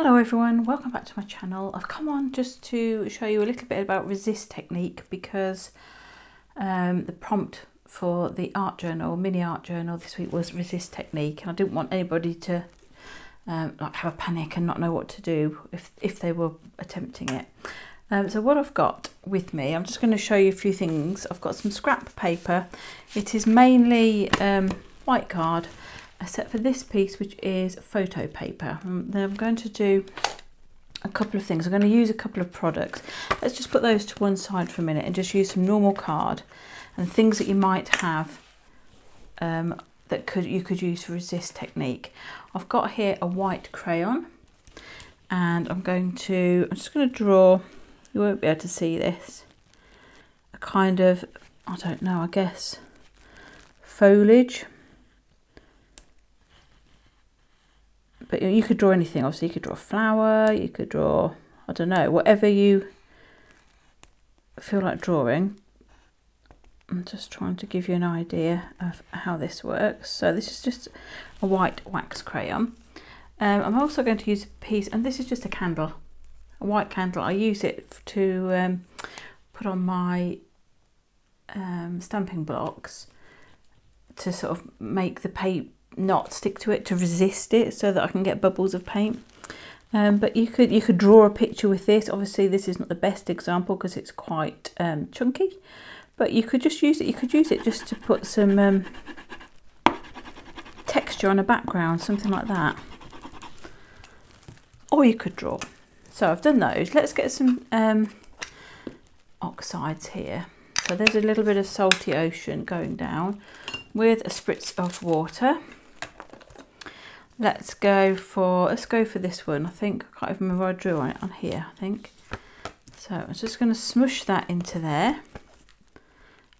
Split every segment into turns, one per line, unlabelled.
Hello everyone, welcome back to my channel. I've come on just to show you a little bit about resist technique because the prompt for the art journal, mini art journal this week was resist technique, and I didn't want anybody to like have a panic and not know what to do if they were attempting it. So what I've got with me, I'm just going to show you a few things. I've got some scrap paper. It is mainly white card, except for this piece, which is photo paper. Then I'm going to do a couple of things. I'm going to use a couple of products. Let's just put those to one side for a minute and just use some normal card and things that you might have that you could use for resist technique. I've got here a white crayon, and I'm just going to draw. You won't be able to see this. A kind of, I don't know, I guess foliage. But you could draw anything. Obviously you could draw a flower, you could draw, I don't know, whatever you feel like drawing. I'm just trying to give you an idea of how this works. So this is just a white wax crayon. I'm also going to use a piece, and this is just a candle, a white candle. I use it to put on my stamping blocks to sort of make the paint not stick to it, to resist it, so that I can get bubbles of paint. But you could draw a picture with this. Obviously this is not the best example because it's quite chunky, but you could just use it. You could use it just to put some texture on a background, something like that, or you could draw. So I've done those. Let's get some oxides here. So there's a little bit of salty ocean going down with a spritz of water. Let's go for this one. I think, I can't even remember where I drew on it, on here, I think. So I'm just going to smush that into there.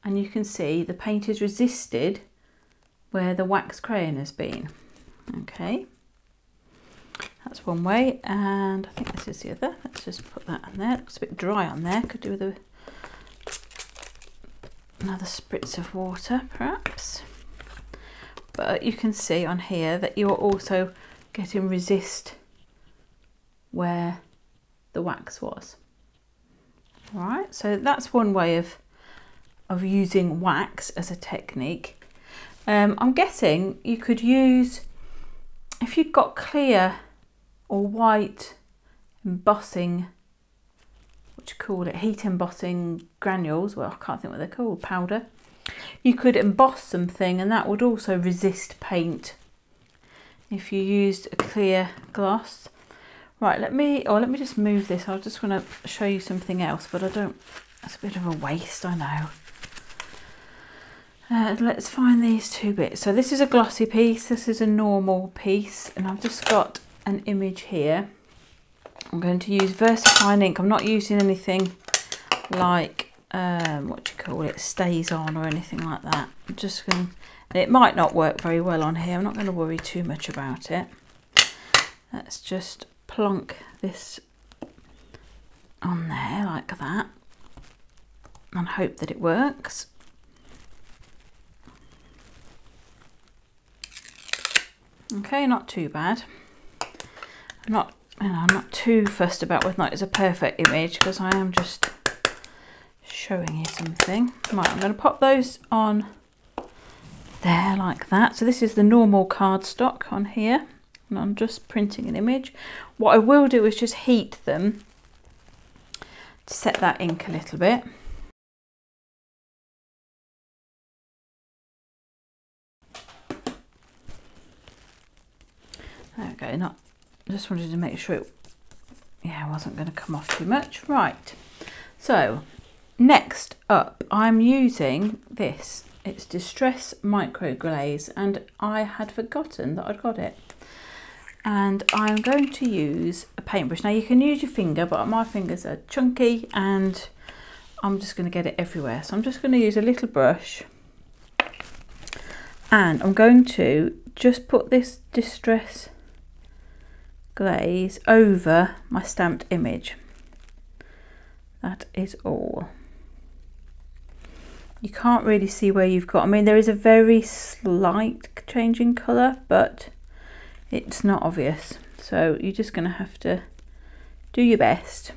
And you can see the paint is resisted where the wax crayon has been. Okay. That's one way, and I think this is the other. Let's just put that on there. It looks a bit dry on there. Could do with another spritz of water, perhaps. But you can see on here that you're also getting resist where the wax was. All right, so that's one way of using wax as a technique. I'm guessing you could use, if you've got clear or white embossing, what you call it, heat embossing granules, well, I can't think what they're called, powder. You could emboss something, and that would also resist paint if you used a clear gloss. Right, let me just move this. I just want to show you something else, but I don't, that's a bit of a waste, I know. Let's find these two bits. So this is a glossy piece, this is a normal piece, and I've just got an image here. I'm going to use VersaFine ink. I'm not using anything like what do you call it, stays on or anything like that. I'm just going to, and it might not work very well on here. I'm not going to worry too much about it. Let's just plonk this on there like that and hope that it works. Okay, not too bad. I'm not too fussed about whether or not it's a perfect image, because I am just showing you something. Right, I'm going to pop those on there like that. So this is the normal cardstock on here, and I'm just printing an image. What I will do is just heat them to set that ink a little bit. There we go. Just wanted to make sure it wasn't going to come off too much. Right, so next up I'm using this. It's Distress Micro Glaze, and I had forgotten that I'd got it. And I'm going to use a paintbrush. Now you can use your finger, but my fingers are chunky and I'm just going to get it everywhere. So I'm just going to use a little brush, and I'm going to just put this Distress glaze over my stamped image. That is all. You can't really see where you've got, I mean there is a very slight change in colour, but it's not obvious. So you're just going to have to do your best.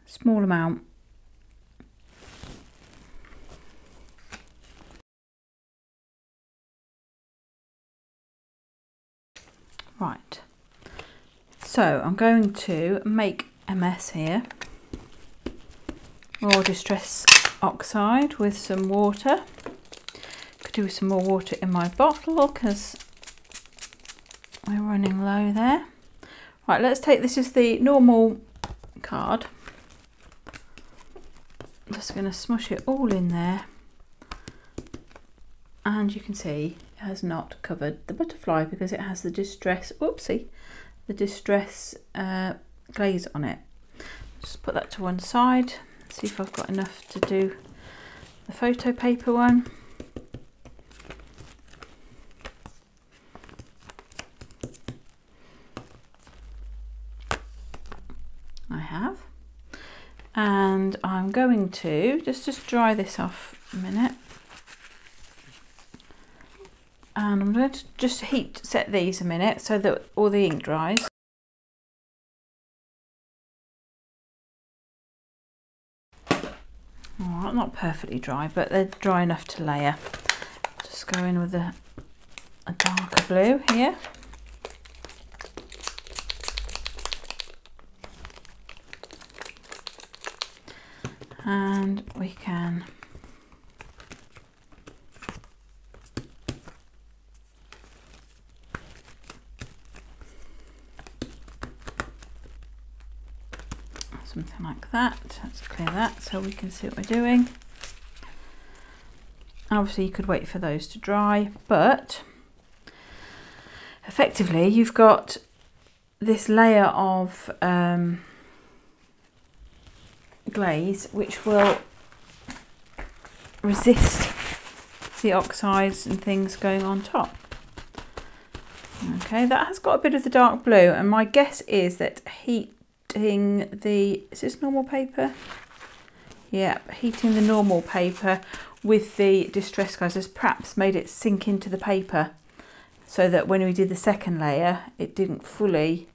Small amount. Right, so I'm going to make a mess here. Raw distress oxide with some water. Could do with some more water in my bottle because we're running low there. Right, let's take, this is the normal card. I'm just going to smush it all in there, and you can see it has not covered the butterfly because it has the distress, whoopsie, the distress glaze on it. Just put that to one side, see if I've got enough to do the photo paper one. I have. And I'm going to just dry this off a minute, and I'm going to just heat set these a minute so that all the ink dries. Alright, not perfectly dry, but they're dry enough to layer. Just go in with a darker blue here. And we can something like that. Let's clear that so we can see what we're doing. Obviously you could wait for those to dry, but effectively you've got this layer of glaze which will resist the oxides and things going on top. Okay, that has got a bit of the dark blue, and my guess is that heating the, is this normal paper? Yeah, heating the normal paper with the distress glaze has perhaps made it sink into the paper so that when we did the second layer it didn't fully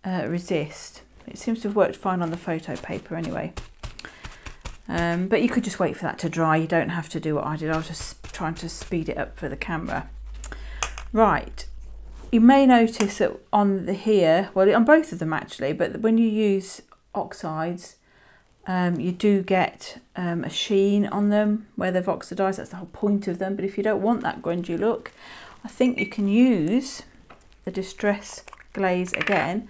resist. It seems to have worked fine on the photo paper anyway. But you could just wait for that to dry. You don't have to do what I did. I was just trying to speed it up for the camera. Right, you may notice that on the here, well on both of them actually, but when you use oxides, you do get a sheen on them where they've oxidized. That's the whole point of them. But if you don't want that grungy look, I think you can use the distress glaze again.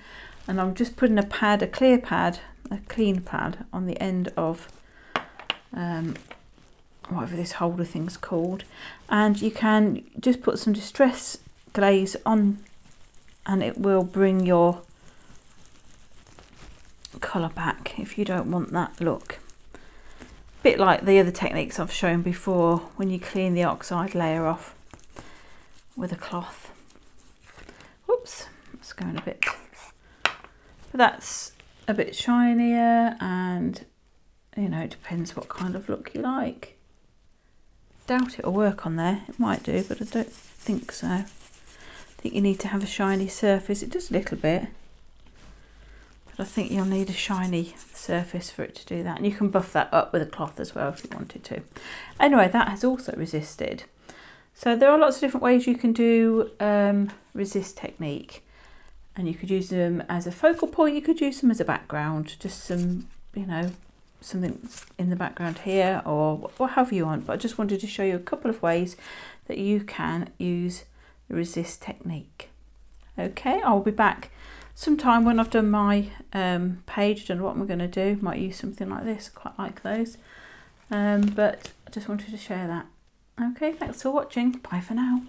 And I'm just putting a pad, a clear pad, a clean pad on the end of whatever this holder thing's called, and you can just put some distress glaze on and it will bring your colour back if you don't want that look. Bit like the other techniques I've shown before when you clean the oxide layer off with a cloth. Whoops, it's going a bit, but that's a bit shinier, and you know, it depends what kind of look you like. Doubt it'll work on there. It might do, but I don't think so. I think you need to have a shiny surface. It does a little bit, but I think you'll need a shiny surface for it to do that. And you can buff that up with a cloth as well if you wanted to. Anyway, that has also resisted. So there are lots of different ways you can do resist technique, and you could use them as a focal point. You could use them as a background, just some, you know, something in the background here, or however you want. But I just wanted to show you a couple of ways that you can use the resist technique. Okay, I'll be back sometime when I've done my page, done what I'm going to do. Might use something like this, quite like those, but I just wanted to share that. Okay, thanks for watching. Bye for now.